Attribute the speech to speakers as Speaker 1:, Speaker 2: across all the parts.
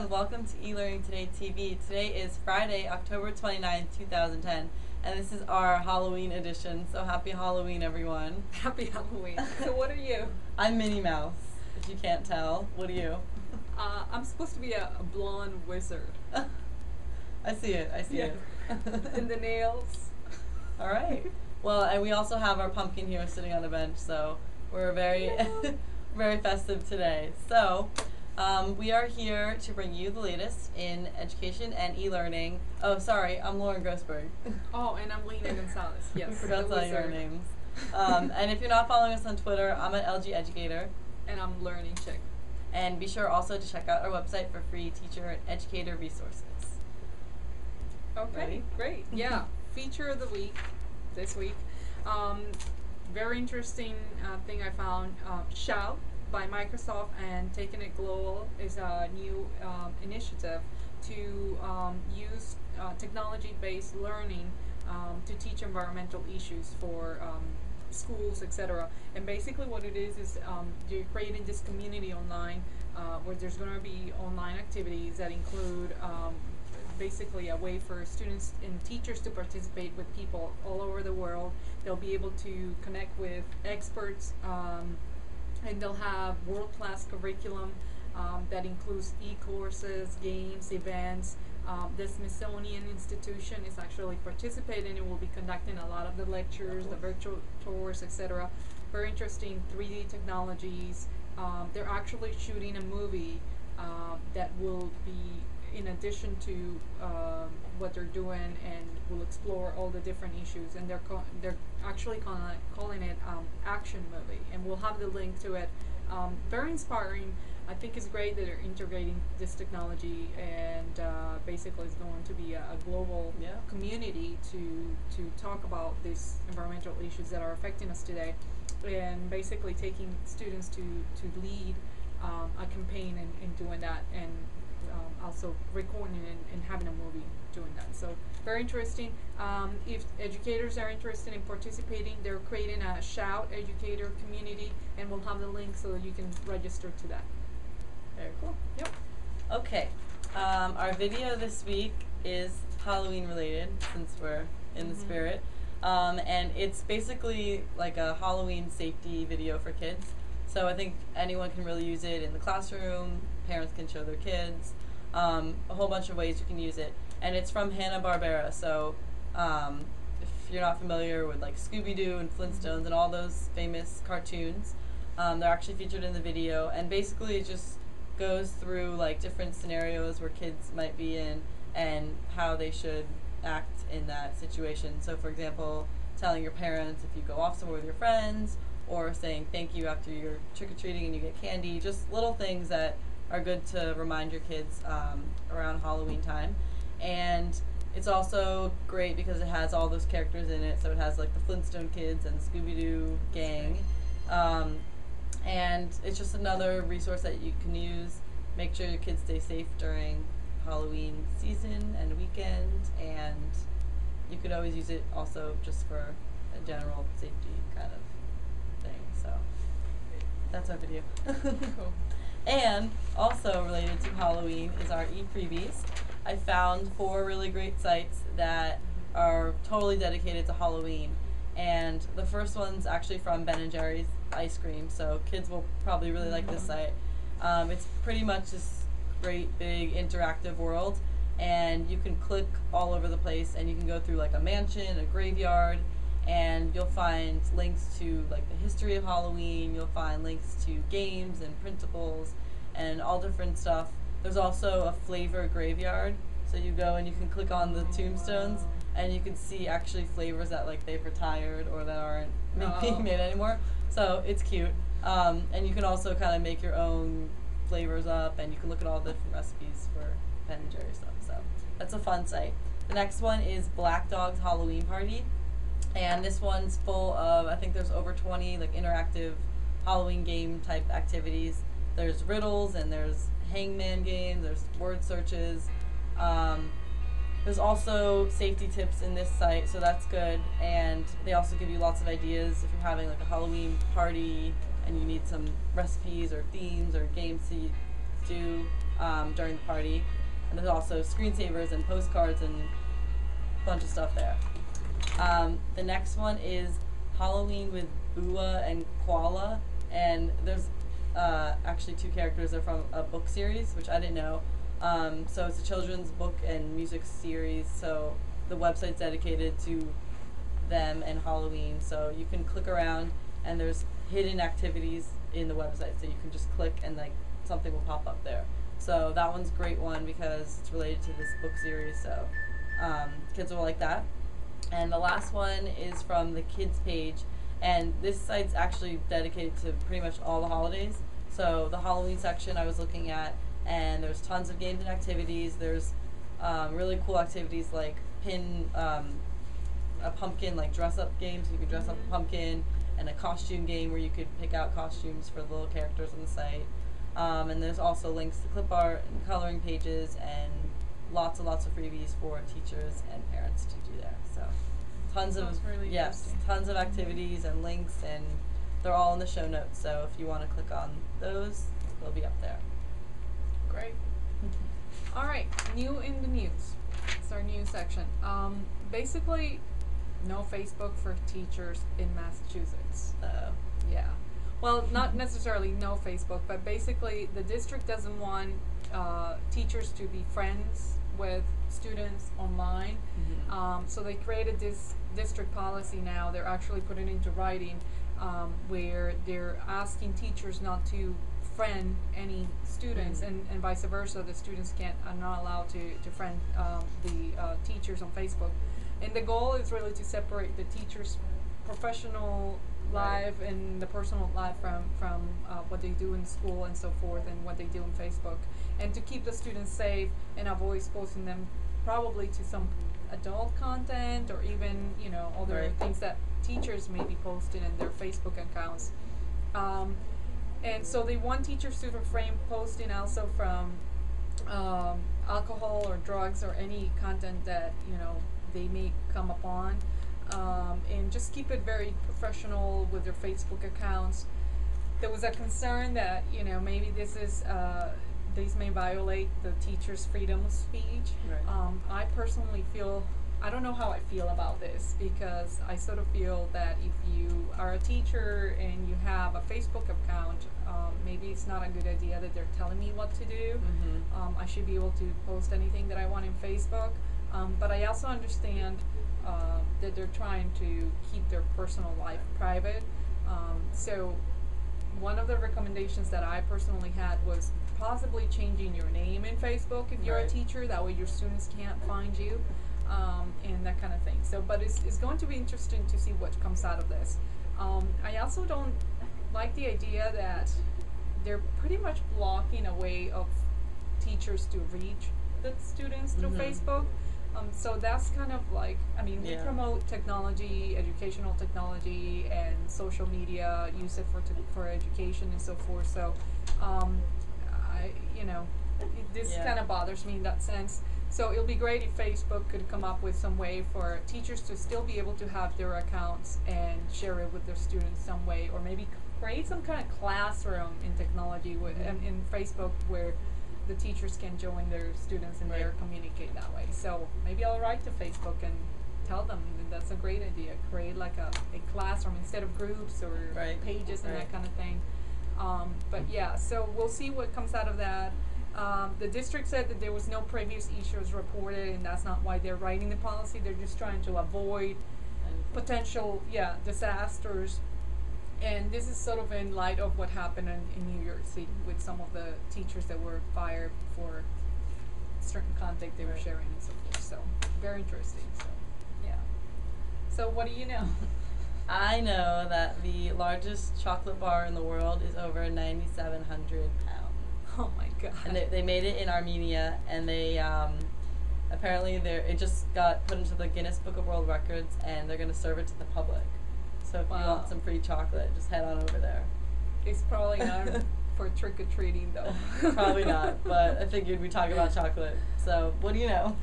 Speaker 1: everyone. Welcome to eLearning Today TV. Today is Friday, October 29th, 2010, and this is our Halloween edition. So happy Halloween, everyone.
Speaker 2: Happy Halloween. So what are you?
Speaker 1: I'm Minnie Mouse, if you can't tell. What are you?
Speaker 2: I'm supposed to be a blonde wizard.
Speaker 1: I see it.
Speaker 2: And the nails.
Speaker 1: All right. Well, and we also have our pumpkin here sitting on a bench, so we're very, very festive today. So, we are here to bring you the latest in education and e-learning. Oh, sorry, I'm Lauren Grossberg.
Speaker 2: Oh, and I'm Lena Gonzalez. Yes.
Speaker 1: We forgot to
Speaker 2: the
Speaker 1: tell you our
Speaker 2: wizard.
Speaker 1: names. And if you're not following us on Twitter, I'm at LG Educator.
Speaker 2: And I'm Learning Chick.
Speaker 1: And be sure also to check out our website for free teacher and educator resources.
Speaker 2: Okay,
Speaker 1: Ready?
Speaker 2: great. Yeah, feature of the week this week. Very interesting thing I found. Shout by Microsoft and Taking It Global is a new initiative to use technology-based learning to teach environmental issues for schools, etc. And basically what it is you're creating this community online where there's going to be online activities that include basically a way for students and teachers to participate with people all over the world. They'll be able to connect with experts and they'll have world-class curriculum that includes e-courses, games, events. The Smithsonian Institution is actually participating and will be conducting a lot of the lectures, the virtual tours, etc. Very interesting 3D technologies. They're actually shooting a movie that will be in addition to what they're doing and will explore all the different issues, and they're actually calling it action movie, and we'll have the link to it. Very inspiring. I think it's great that they're integrating this technology, and basically it's going to be a global community to talk about these environmental issues that are affecting us today, and basically taking students to lead a campaign in doing that, and also recording and having a movie doing that. So very interesting. If educators are interested in participating, they're creating a Shout Educator community, and we'll have the link so that you can register to that.
Speaker 1: Very cool.
Speaker 2: Yep.
Speaker 1: Okay. Our video this week is Halloween related, since we're in the spirit. And it's basically like a Halloween safety video for kids. So I think anyone can really use it in the classroom. Parents can show their kids. A whole bunch of ways you can use it. And it's from Hanna-Barbera. So if you're not familiar with like Scooby-Doo and Flintstones and all those famous cartoons, they're actually featured in the video. And basically it just goes through like different scenarios where kids might be in and how they should act in that situation. So for example, telling your parents if you go off somewhere with your friends, or saying thank you after you're trick-or-treating and you get candy. Just little things that are good to remind your kids around Halloween time. And it's also great because it has all those characters in it. So it has like the Flintstone kids and the Scooby-Doo gang. And it's just another resource that you can use. Make sure your kids stay safe during Halloween season and weekend. And you could always use it also just for a general safety kind of thing. So that's our video.
Speaker 2: Cool.
Speaker 1: And also related to Halloween is our e-freebies. I found 4 really great sites that are totally dedicated to Halloween. And the first one's actually from Ben & Jerry's ice cream, so kids will probably really like this site. It's pretty much this great big interactive world, and you can click all over the place, and you can go through like a mansion, a graveyard, and you'll find links to like the history of Halloween. You'll find links to games and printables and all different stuff. There's also a flavor graveyard, so you go and you can click on the tombstones, and you can see actually flavors that like they've retired or that aren't being made anymore. So it's cute. And you can also kind of make your own flavors up, and you can look at all the different recipes for Ben & Jerry stuff. So that's a fun site. The next one is Black Dog's Halloween Party. And this one's full of, I think there's over 20 like interactive Halloween game type activities. There's riddles and there's hangman games, there's word searches. There's also safety tips in this site, so that's good. And they also give you lots of ideas if you're having like a Halloween party and you need some recipes or themes or games to do during the party. And there's also screensavers and postcards and a bunch of stuff there. The next one is Halloween with Bua and Koala, and there's actually two characters that are from a book series, which I didn't know. So it's a children's book and music series, so the website's dedicated to them and Halloween, so you can click around and there's hidden activities in the website, so you can just click and like something will pop up there. So that one's a great one because it's related to this book series, so kids will like that. And the last one is from the kids page, and this site's actually dedicated to pretty much all the holidays. So the Halloween section I was looking at, and there's tons of games and activities. There's really cool activities like pin a pumpkin, like dress up games. You can dress up a pumpkin, and a costume game where you could pick out costumes for the little characters on the site. And there's also links to clip art and coloring pages and lots and lots of freebies for teachers and parents to do there. So tons
Speaker 2: Sounds
Speaker 1: of
Speaker 2: really interesting.
Speaker 1: tons of activities and links, and they're all in the show notes. So if you want to click on those, they'll be up there.
Speaker 2: Great. All right, new in the news. It's our news section. Basically, no Facebook for teachers in Massachusetts. Yeah. Well, not necessarily no Facebook, but basically the district doesn't want teachers to be friends with students online. So they created this district policy now. They're actually putting it into writing where they're asking teachers not to friend any students, and vice versa. The students are not allowed to friend the teachers on Facebook. And the goal is really to separate the teachers' professional life and the personal life from what they do in school and so forth, and what they do on Facebook, and to keep the students safe and avoid exposing them probably to some adult content or even other things that teachers may be posting in their Facebook accounts. And so they want teachers to refrain posting also from alcohol or drugs or any content that they may come upon, and just keep it very professional with their Facebook accounts. There was a concern that maybe these may violate the teacher's freedom of speech. I personally feel, I don't know how I feel about this, because I sort of feel that if you are a teacher and you have a Facebook account, maybe it's not a good idea that they're telling me what to do. I should be able to post anything that I want in Facebook. But I also understand that they're trying to keep their personal life private. So one of the recommendations that I personally had was possibly changing your name in Facebook if you're a teacher. That way your students can't find you, and that kind of thing. So, but it's going to be interesting to see what comes out of this. I also don't like the idea that they're pretty much blocking a way of teachers to reach the students through Facebook. So that's kind of like, we promote technology, educational technology, and social media, use it for education and so forth. So, this kind of bothers me in that sense. So it'll be great if Facebook could come up with some way for teachers to still be able to have their accounts and share it with their students some way, or maybe create some kind of classroom in technology in Facebook where the teachers can join their students and they're communicate that way. So maybe I'll write to Facebook and tell them that that's a great idea. Create like a classroom instead of groups or pages and that kind of thing. But yeah, so we'll see what comes out of that. The district said that there was no previous issues reported, and that's not why they're writing the policy. They're just trying to avoid potential disasters. And this is sort of in light of what happened in New York City with some of the teachers that were fired for certain content they were sharing and so forth. So very interesting. So yeah. So what do you know?
Speaker 1: I know that the largest chocolate bar in the world is over 9,700 pounds.
Speaker 2: Oh my God.
Speaker 1: And they made it in Armenia, and they apparently it just got put into the Guinness Book of World Records, and they're going to serve it to the public. So if you want some free chocolate, just head on over there.
Speaker 2: It's probably not for trick-or-treating though.
Speaker 1: Probably not, but I figured we'd talk about chocolate. So what do you know?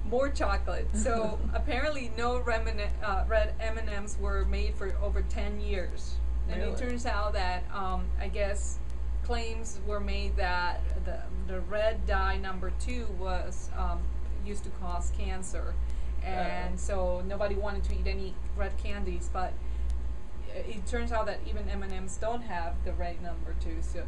Speaker 2: More chocolate. So apparently no red M&Ms were made for over 10 years. And it turns out that I guess claims were made that the red dye number 2 was used to cause cancer, and so nobody wanted to eat any red candies. But it turns out that even M&Ms don't have the red number 2, so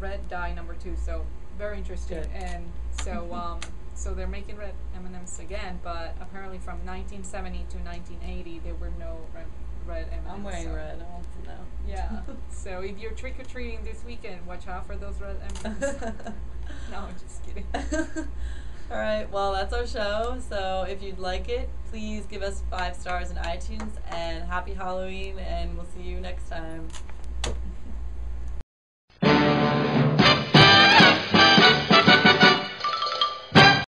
Speaker 2: red dye number 2. So very interesting.
Speaker 1: Good.
Speaker 2: And so so they're making red M&Ms again, but apparently from 1970 to 1980 there were no red M&Ms.
Speaker 1: I'm wearing
Speaker 2: so.
Speaker 1: red. I want to know.
Speaker 2: Yeah. So if you're trick or treating this weekend, watch out for those red M&Ms. No, I'm just kidding.
Speaker 1: All right, well, that's our show. So if you'd like it, please give us 5 stars in iTunes, and happy Halloween, and we'll see you next time.